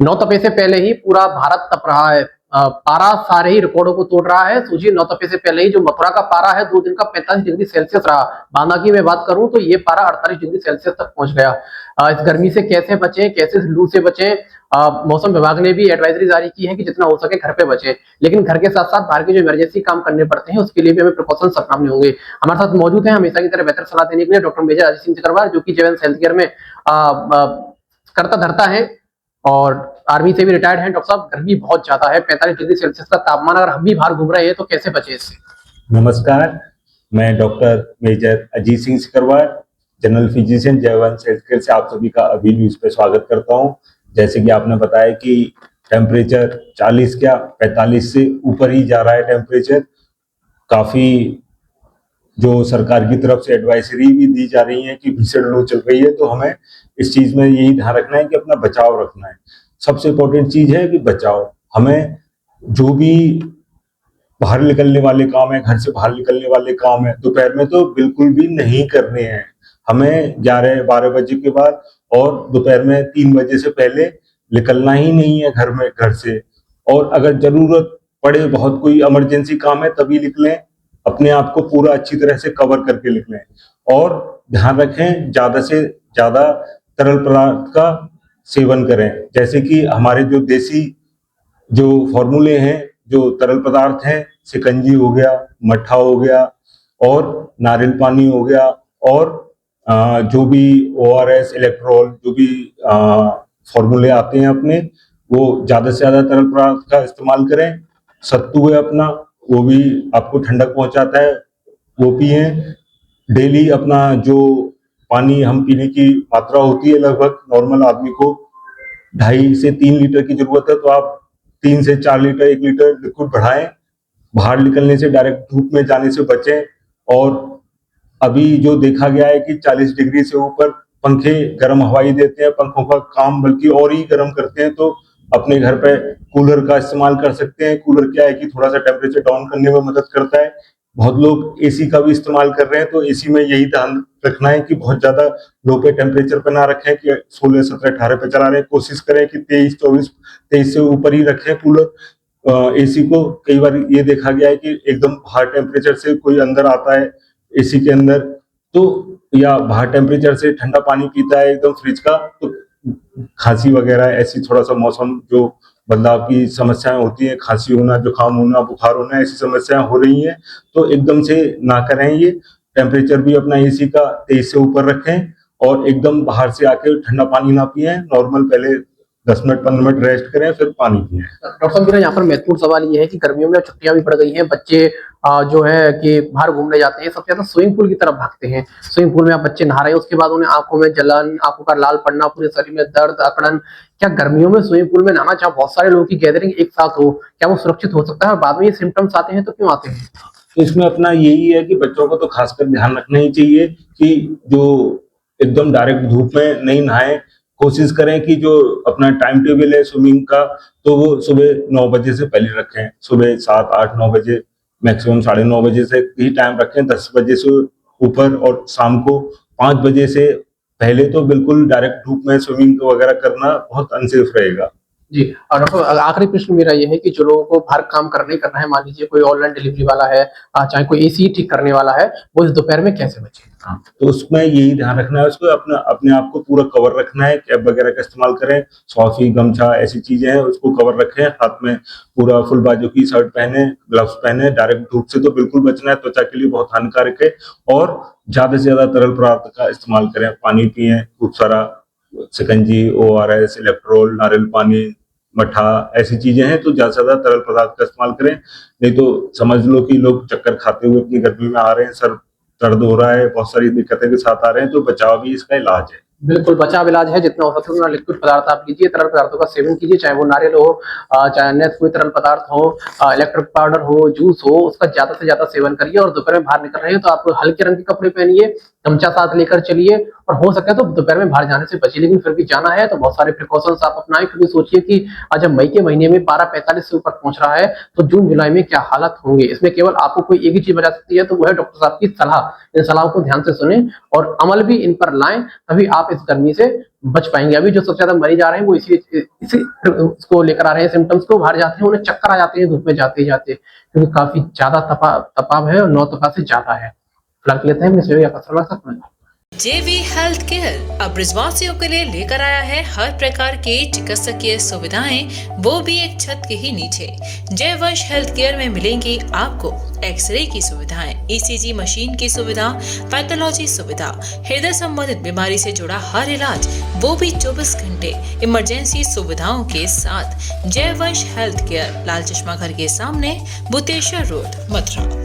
नौतपे से पहले ही पूरा भारत तप रहा है। पारा सारे ही रिकॉर्डों को तोड़ रहा है। सोचिए, नौतपे से पहले ही जो मथुरा का पारा है 2 दिन का 45 डिग्री सेल्सियस रहा। बांदा की मैं बात करूं तो ये पारा 48 डिग्री सेल्सियस तक पहुंच गया। इस गर्मी से कैसे बचें, कैसे लू से बचें? मौसम विभाग ने भी एडवाइजरी जारी की है कि जितना हो सके घर पे बचें, लेकिन घर के साथ साथ बाहर के जो इमरजेंसी काम करने पड़ते हैं उसके लिए भी हमें प्रिकॉशंस अपनाने होंगे। हमारे साथ मौजूद है हमेशा की तरह बेहतर सलाह देने के लिए डॉक्टर मेजर अजीत सिंह सिकरवार, जो कि जेवेंस हेल्थ केयर में करता धरता है और आर्मी से भी रिटायर्ड हैं। डॉक्टर साहब, गर्मी बहुत ज्यादा है, 45 डिग्री सेल्सियस का तापमान, अगर हम भी बाहर घूम रहे हैं तो कैसे बचे इससे? नमस्कार, मैं doctor major Ajit Singh Sikarwar, general physician, Jaivansh health care से आप सभी का अभी न्यूज पे स्वागत करता हूं। जैसे कि आपने बताया कि टेम्परेचर 40 क्या 45 से ऊपर ही जा रहा है टेम्परेचर। काफी जो सरकार की तरफ से एडवाइजरी भी दी जा रही है कि भीषण लू चल रही है, तो हमें इस चीज में यही ध्यान रखना है कि अपना बचाव रखना है। सबसे इंपॉर्टेंट चीज है कि बचाव। हमें जो भी बाहर निकलने वाले काम है, घर से बाहर निकलने वाले काम है, दोपहर में तो बिल्कुल भी नहीं करने हैं। हमें 11-12 बजे के बाद और दोपहर में 3 बजे से पहले निकलना ही नहीं है घर से। और अगर जरूरत पड़े, बहुत कोई इमरजेंसी काम है, तभी निकलें। अपने आप को पूरा अच्छी तरह से कवर करके निकलें और ध्यान रखें ज्यादा से ज्यादा तरल पदार्थ का सेवन करें। जैसे कि हमारे जो देसी जो फॉर्मूले हैं, जो तरल पदार्थ हैं, शिकंजी हो गया, मट्ठा हो गया और नारियल पानी हो गया, और जो भी ORS, इलेक्ट्रोल, जो भी फॉर्मूले आते हैं अपने, वो ज्यादा से ज्यादा तरल पदार्थ का इस्तेमाल करें। सत्तू है अपना, वो भी आपको ठंडक पहुंचाता है, वो पिए। डेली अपना जो पानी हम पीने की मात्रा होती है, लगभग नॉर्मल आदमी को 2.5 से 3 लीटर की जरूरत है, तो आप 3 से 4 लीटर, 1 लीटर लिक्विड बढ़ाएं। बाहर निकलने से, डायरेक्ट धूप में जाने से बचें। और अभी जो देखा गया है कि 40 डिग्री से ऊपर पंखे गर्म हवाई देते हैं, पंखों का काम बल्कि और ही गर्म करते हैं, तो अपने घर पे कूलर का इस्तेमाल कर सकते हैं। कूलर क्या है कि थोड़ा सा टेम्परेचर डाउन करने में मदद करता है। बहुत लोग एसी का भी इस्तेमाल कर रहे हैं, तो एसी में यही ध्यान रखना है कि बहुत ज्यादा लो पे टेम्परेचर पे ना रखें कि 16, 17, 18 पे चला रहे हैं। कोशिश करें कि 23, 24, 23 से ऊपर ही रखें कूलर। एसी को कई बार ये देखा गया है कि एकदम हाई टेम्परेचर से कोई अंदर आता है एसी के अंदर, तो या बाहर टेम्परेचर से ठंडा पानी पीता है एकदम फ्रिज का, तो खांसी वगैरह ऐसी थोड़ा सा मौसम जो बदलाव की समस्याएं होती है, खांसी होना, जुकाम होना, बुखार होना, ऐसी समस्याएं हो रही हैं, तो एकदम से ना करें ये। टेम्परेचर भी अपना एसी का 23 से ऊपर रखें और एकदम बाहर से आके ठंडा पानी ना पिए। नॉर्मल पहले 10 मिनट 15 मिनट रेस्ट करें, फिर पानी पिए। डॉक्टर साहब, मेरा यहाँ पर महत्वपूर्ण सवाल ये है कि गर्मियों में छुट्टियां भी पड़ गई हैं, बच्चे जो है कि बाहर घूमने जाते हैं, सबसे ज्यादा स्विमिंग पूल की तरफ भागते हैं। स्विमिंग पूल में आप बच्चे नहा रहे हैं, उसके बाद उन्हें आंखों में जलन, आंखों का लाल पड़ना, पूरे शरीर में दर्द, अकड़न। क्या गर्मियों में स्विमिंग पूल में नहाना, जहाँ बहुत सारे लोगों की गैदरिंग एक साथ हो, क्या वो सुरक्षित हो सकता है? और बाद में ये सिम्टम्स आते हैं तो क्यों आते हैं? तो इसमें अपना यही है कि बच्चों को तो खासकर ध्यान रखना ही चाहिए कि जो एकदम डायरेक्ट धूप में नहीं नहाए। कोशिश करें कि जो अपना टाइम टेबल है स्विमिंग का, तो वो सुबह 9 बजे से पहले रखें। सुबह 7, 8, 9 बजे, मैक्सिमम 9:30 बजे से ही टाइम रखें। 10 बजे से ऊपर और शाम को 5 बजे से पहले तो बिल्कुल डायरेक्ट धूप में स्विमिंग वगैरह करना बहुत अनसेफ रहेगा। जी। और डॉक्टर, आखिरी प्रश्न मेरा ये है कि जो लोगों को बाहर काम करना है, मान लीजिए कोई ऑनलाइन डिलीवरी वाला है, चाहे कोई एसी ठीक करने वाला है, वो इस दोपहर में कैसे बचे? तो उसमें यही ध्यान रखना है, उसको अपने आप को पूरा कवर रखना है। कैप वगैरह का इस्तेमाल करें, सॉफी, गमछा, ऐसी चीजें हैं, उसको कवर रखें। हाथ में पूरा फुल बाजू की शर्ट पहने, ग्लव्स पहने। डायरेक्ट धूप से तो बिल्कुल बचना है, त्वचा के लिए बहुत हानिकारक है। और ज्यादा से ज्यादा तरल पदार्थ का इस्तेमाल करें, पानी पिए खूब सारा, शिकंजी, ORS, इलेक्ट्रोल, नारियल पानी, मट्ठा, ऐसी चीजें हैं, तो ज्यादा से ज्यादा तरल पदार्थ का इस्तेमाल करें। नहीं तो समझ लो कि लोग चक्कर खाते हुए इतनी गर्मी में आ रहे हैं, सर दर्द हो रहा है, बहुत सारी दिक्कतें के साथ आ रहे हैं, तो बचाव भी इसका इलाज है। बिल्कुल, बचाव इलाज है। जितना हो सके उतना लिक्विड पदार्थ आप लीजिए, तरल पदार्थों का सेवन कीजिए, चाहे वो नारियल हो, चाहे अन्य कोई तरल पदार्थ हो, इलेक्ट्रिक पाउडर हो, जूस हो, उसका ज्यादा से ज्यादा सेवन करिए। और दोपहर में बाहर निकल रहे हैं तो आप हल्के रंग के कपड़े पहनिए, चमचा साथ लेकर चलिए और हो सके तो दोपहर में बाहर जाने से बचिए, लेकिन फिर भी जाना है तो बहुत सारे प्रिकॉशंस आप अपनाएं, क्योंकि सोचिए कि आज जब मई के महीने में पारा 45 से ऊपर पहुंच रहा है तो जून जुलाई में क्या हालत होंगे। इसमें केवल आपको कोई एक ही चीज बचा सकती है, तो वो है डॉक्टर साहब की सलाह। इन सलाहों को ध्यान से सुने और अमल भी इन पर लाएं, तभी आप इस गर्मी से बच पाएंगे। अभी जो सबसे ज्यादा मरीज आ रहे हैं वो इसी इसको लेकर आ रहे हैं, सिम्टम्स को, बाहर जाते हैं उन्हें चक्कर आ जाते हैं धूप में जाते ही जाते, क्योंकि काफी ज्यादा तपाव है और 9 तपा से ज्यादा है। फिलहाल लेते हैं अपने JV हेल्थ केयर अब ब्रिजवासियों के लिए लेकर आया है हर प्रकार के चिकित्सकीय सुविधाएं, वो भी एक छत के ही नीचे। जयवंश हेल्थ केयर में मिलेंगी आपको एक्सरे की सुविधाएं, ECG मशीन की सुविधा, पैथोलॉजी सुविधा, हृदय संबंधित बीमारी से जुड़ा हर इलाज, वो भी 24 घंटे इमरजेंसी सुविधाओं के साथ। जयवंश हेल्थ केयर, लाल चश्मा घर के सामने, बुतेश्वर रोड, मथुरा।